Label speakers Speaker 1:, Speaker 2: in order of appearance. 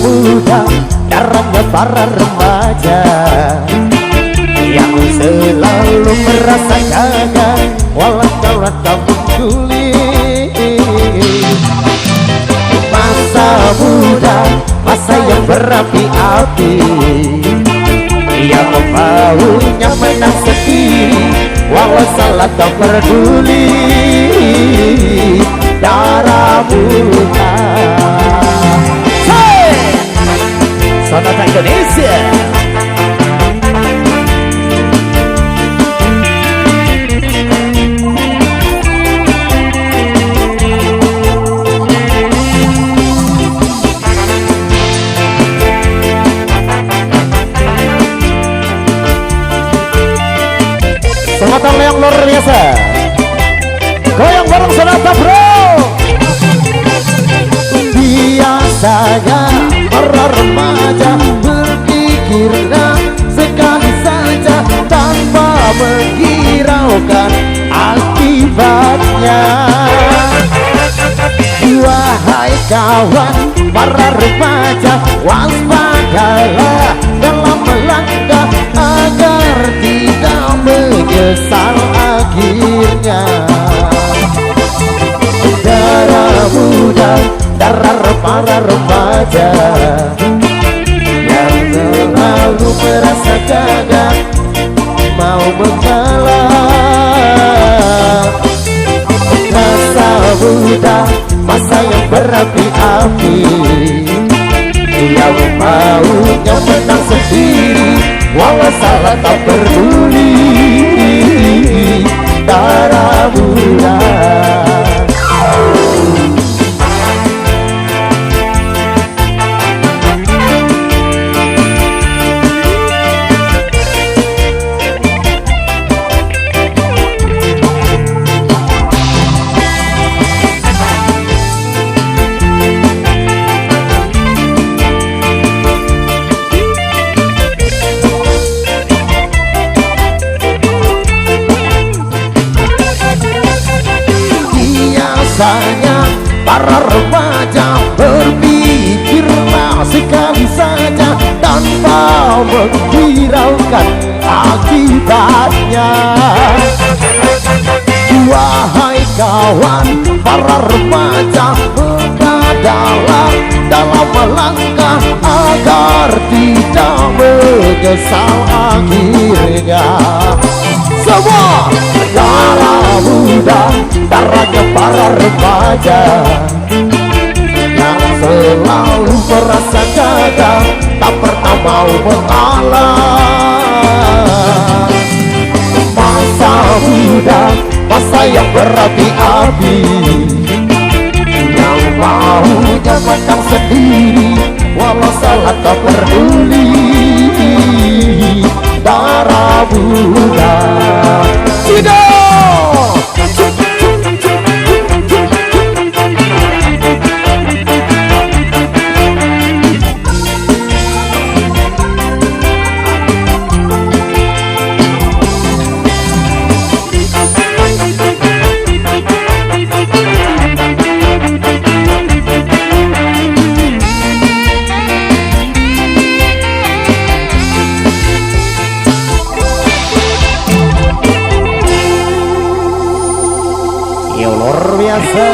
Speaker 1: Muda, darahnya para remaja yang selalu merasa gagal walau kawan kamu sulit. Masa muda, masa yang berapi-api, yang maunya menang sendiri walau salah tak peduli. Darah muda Sonata Indonesia. Sonata yang luar biasa. Goyang bareng Sonata bro. Biasanya para remaja berpikirnya sekali saja tanpa menghiraukan akibatnya. Wahai kawan para remaja, waspadalah dalam melangkah agar tidak menyesal akhirnya. Darah muda, darah para remaja yang selalu merasa gagal mau mengalah. Masa muda, masa yang berapi-api, yang maunya menang sendiri walau salah tak peduli. Darah muda. Biasanya para remaja berpikirlah sekali saja tanpa menghiraukan akibatnya. Wahai kawan para remaja, beradalah dalam melangkah agar tidak menyesal akhirnya. Semua darah muda, darahnya para remaja yang selalu merasa gagal tak pernah mau mengalah. Masa muda, masa yang berapi-api, yang maunya menang sendiri walau salah tak peduli. Darah muda. Ya luar biasa.